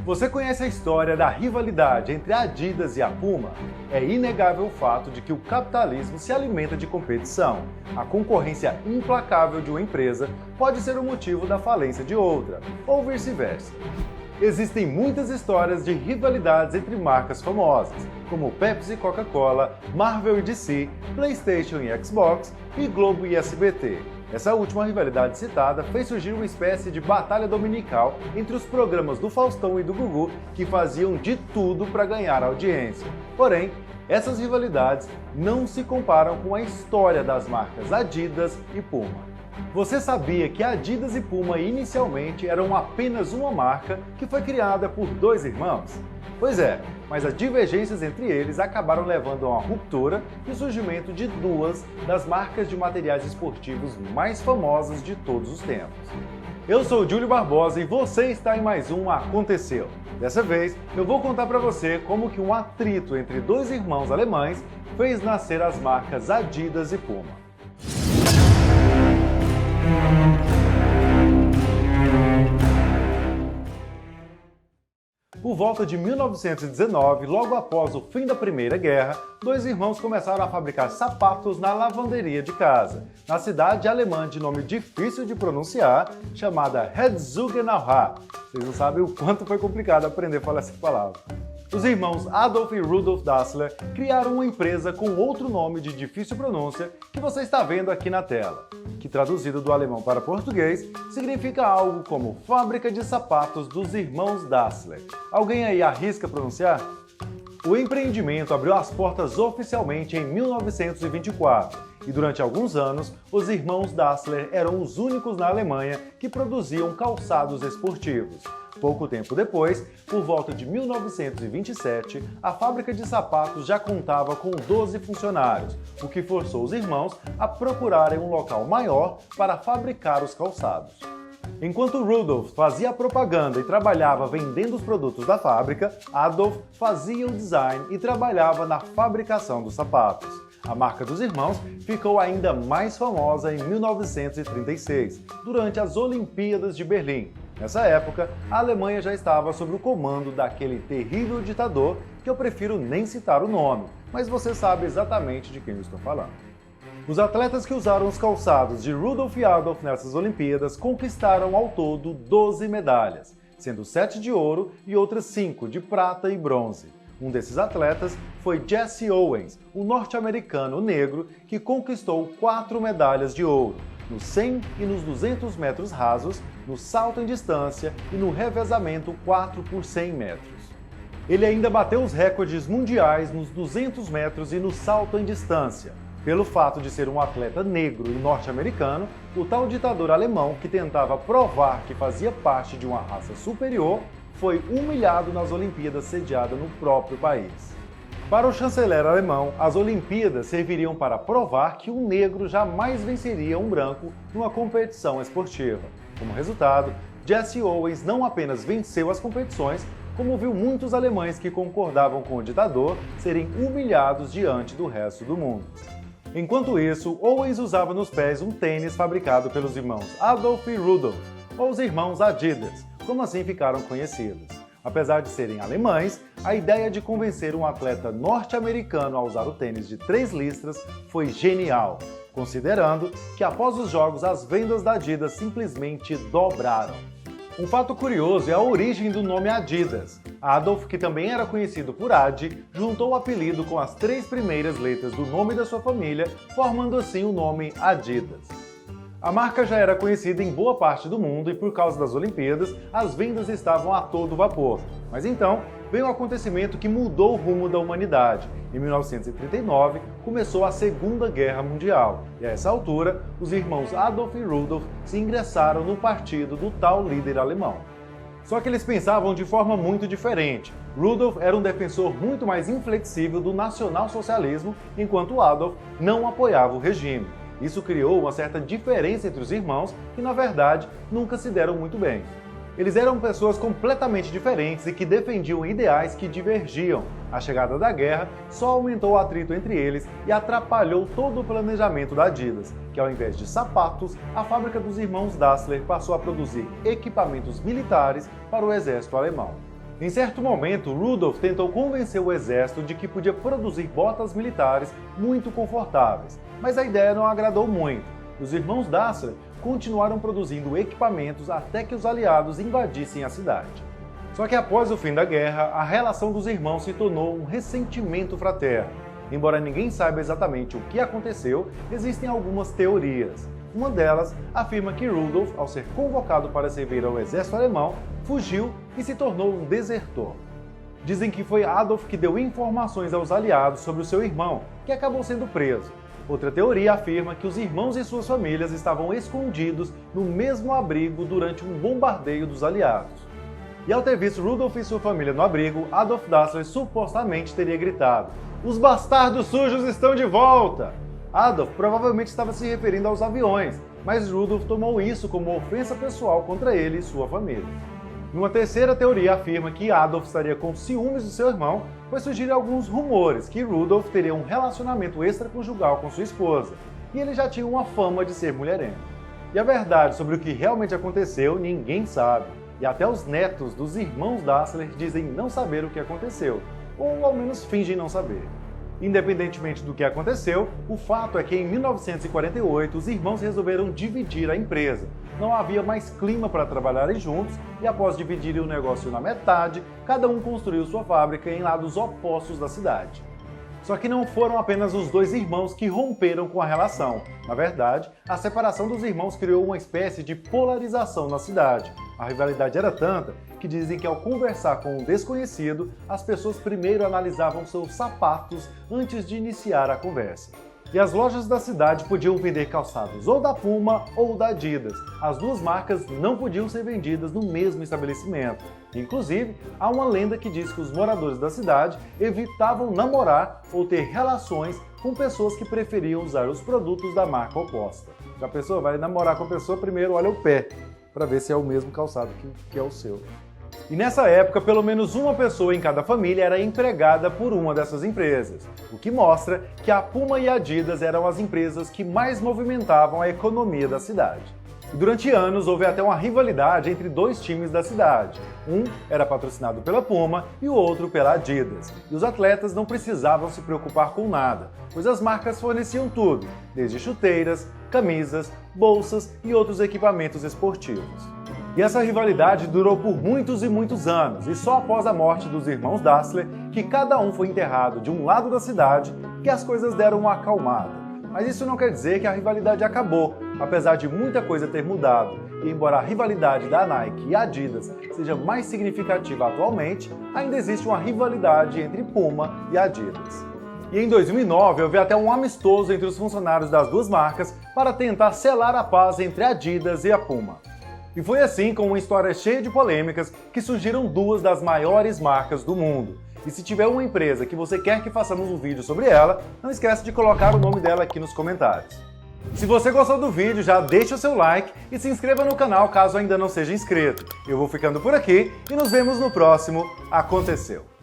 Você conhece a história da rivalidade entre a Adidas e a Puma? É inegável o fato de que o capitalismo se alimenta de competição. A concorrência implacável de uma empresa pode ser o motivo da falência de outra, ou vice-versa. Existem muitas histórias de rivalidades entre marcas famosas, como Pepsi e Coca-Cola, Marvel e DC, PlayStation e Xbox e Globo e SBT. Essa última rivalidade citada fez surgir uma espécie de batalha dominical entre os programas do Faustão e do Gugu, que faziam de tudo para ganhar audiência. Porém, essas rivalidades não se comparam com a história das marcas Adidas e Puma. Você sabia que Adidas e Puma inicialmente eram apenas uma marca que foi criada por dois irmãos? Pois é, mas as divergências entre eles acabaram levando a uma ruptura e o surgimento de duas das marcas de materiais esportivos mais famosas de todos os tempos. Eu sou o Júlio Barbosa e você está em mais um Aconteceu. Dessa vez, eu vou contar para você como que um atrito entre dois irmãos alemães fez nascer as marcas Adidas e Puma. Por volta de 1919, logo após o fim da Primeira Guerra, dois irmãos começaram a fabricar sapatos na lavanderia de casa, na cidade alemã de nome difícil de pronunciar, chamada Herzogenaurach. Vocês não sabem o quanto foi complicado aprender a falar essa palavra. Os irmãos Adolf e Rudolf Dassler criaram uma empresa com outro nome de difícil pronúncia que você está vendo aqui na tela, que traduzido do alemão para português significa algo como Fábrica de Sapatos dos Irmãos Dassler. Alguém aí arrisca pronunciar? O empreendimento abriu as portas oficialmente em 1924 e durante alguns anos os irmãos Dassler eram os únicos na Alemanha que produziam calçados esportivos. Pouco tempo depois, por volta de 1927, a fábrica de sapatos já contava com 12 funcionários, o que forçou os irmãos a procurarem um local maior para fabricar os calçados. Enquanto Rudolf fazia a propaganda e trabalhava vendendo os produtos da fábrica, Adolf fazia o design e trabalhava na fabricação dos sapatos. A marca dos irmãos ficou ainda mais famosa em 1936, durante as Olimpíadas de Berlim. Nessa época, a Alemanha já estava sob o comando daquele terrível ditador que eu prefiro nem citar o nome, mas você sabe exatamente de quem eu estou falando. Os atletas que usaram os calçados de Rudolf e Adolf nessas Olimpíadas conquistaram ao todo 12 medalhas, sendo 7 de ouro e outras 5 de prata e bronze. Um desses atletas foi Jesse Owens, um norte-americano negro que conquistou 4 medalhas de ouro, nos 100 e nos 200 metros rasos, no salto em distância e no revezamento 4 por 100 metros. Ele ainda bateu os recordes mundiais nos 200 metros e no salto em distância. Pelo fato de ser um atleta negro e norte-americano, o tal ditador alemão que tentava provar que fazia parte de uma raça superior foi humilhado nas Olimpíadas sediadas no próprio país. Para o chanceler alemão, as Olimpíadas serviriam para provar que um negro jamais venceria um branco numa competição esportiva. Como resultado, Jesse Owens não apenas venceu as competições, como viu muitos alemães que concordavam com o ditador serem humilhados diante do resto do mundo. Enquanto isso, Owens usava nos pés um tênis fabricado pelos irmãos Adolf e Rudolf, ou os irmãos Adidas, como assim ficaram conhecidos. Apesar de serem alemães, a ideia de convencer um atleta norte-americano a usar o tênis de 3 listras foi genial, considerando que após os jogos as vendas da Adidas simplesmente dobraram. Um fato curioso é a origem do nome Adidas. Adolf, que também era conhecido por Adi, juntou o apelido com as 3 primeiras letras do nome da sua família, formando assim o nome Adidas. A marca já era conhecida em boa parte do mundo e por causa das Olimpíadas, as vendas estavam a todo vapor. Mas então, veio um acontecimento que mudou o rumo da humanidade. Em 1939, começou a Segunda Guerra Mundial, e a essa altura, os irmãos Adolf e Rudolf se ingressaram no partido do tal líder alemão. Só que eles pensavam de forma muito diferente. Rudolf era um defensor muito mais inflexível do nacionalsocialismo, enquanto Adolf não apoiava o regime. Isso criou uma certa diferença entre os irmãos que, na verdade, nunca se deram muito bem. Eles eram pessoas completamente diferentes e que defendiam ideais que divergiam. A chegada da guerra só aumentou o atrito entre eles e atrapalhou todo o planejamento da Adidas, que ao invés de sapatos, a fábrica dos irmãos Dassler passou a produzir equipamentos militares para o exército alemão. Em certo momento, Rudolf tentou convencer o exército de que podia produzir botas militares muito confortáveis, mas a ideia não agradou muito. Os irmãos Dassler continuaram produzindo equipamentos até que os aliados invadissem a cidade. Só que após o fim da guerra, a relação dos irmãos se tornou um ressentimento fraterno. Embora ninguém saiba exatamente o que aconteceu, existem algumas teorias. Uma delas afirma que Rudolf, ao ser convocado para servir ao exército alemão, fugiu e se tornou um desertor. Dizem que foi Adolf que deu informações aos aliados sobre o seu irmão, que acabou sendo preso. Outra teoria afirma que os irmãos e suas famílias estavam escondidos no mesmo abrigo durante um bombardeio dos aliados. E ao ter visto Rudolf e sua família no abrigo, Adolf Dassler supostamente teria gritado: "Os bastardos sujos estão de volta!" Adolf provavelmente estava se referindo aos aviões, mas Rudolf tomou isso como ofensa pessoal contra ele e sua família. Uma terceira teoria afirma que Adolf estaria com ciúmes do seu irmão, pois surgiram alguns rumores que Rudolf teria um relacionamento extraconjugal com sua esposa, e ele já tinha uma fama de ser mulherengo. E a verdade sobre o que realmente aconteceu, ninguém sabe, e até os netos dos irmãos Dassler dizem não saber o que aconteceu, ou ao menos fingem não saber. Independentemente do que aconteceu, o fato é que em 1948 os irmãos resolveram dividir a empresa. Não havia mais clima para trabalharem juntos e após dividirem o negócio na metade, cada um construiu sua fábrica em lados opostos da cidade. Só que não foram apenas os dois irmãos que romperam com a relação. Na verdade, a separação dos irmãos criou uma espécie de polarização na cidade. A rivalidade era tanta que dizem que ao conversar com um desconhecido, as pessoas primeiro analisavam seus sapatos antes de iniciar a conversa. E as lojas da cidade podiam vender calçados ou da Puma ou da Adidas. As duas marcas não podiam ser vendidas no mesmo estabelecimento. Inclusive, há uma lenda que diz que os moradores da cidade evitavam namorar ou ter relações com pessoas que preferiam usar os produtos da marca oposta. Se a pessoa vai namorar com a pessoa, primeiro olha o pé, para ver se é o mesmo calçado que é o seu. E nessa época, pelo menos uma pessoa em cada família era empregada por uma dessas empresas, o que mostra que a Puma e a Adidas eram as empresas que mais movimentavam a economia da cidade. E durante anos houve até uma rivalidade entre dois times da cidade. Um era patrocinado pela Puma e o outro pela Adidas. E os atletas não precisavam se preocupar com nada, pois as marcas forneciam tudo, desde chuteiras, camisas, bolsas e outros equipamentos esportivos. E essa rivalidade durou por muitos e muitos anos, e só após a morte dos irmãos Dassler, que cada um foi enterrado de um lado da cidade, que as coisas deram uma acalmada. Mas isso não quer dizer que a rivalidade acabou, apesar de muita coisa ter mudado. E embora a rivalidade da Nike e Adidas seja mais significativa atualmente, ainda existe uma rivalidade entre Puma e Adidas. E em 2009 houve até um amistoso entre os funcionários das duas marcas para tentar selar a paz entre a Adidas e a Puma. E foi assim, com uma história cheia de polêmicas, que surgiram duas das maiores marcas do mundo. E se tiver uma empresa que você quer que façamos um vídeo sobre ela, não esquece de colocar o nome dela aqui nos comentários. Se você gostou do vídeo, já deixa o seu like e se inscreva no canal caso ainda não seja inscrito. Eu vou ficando por aqui e nos vemos no próximo Aconteceu!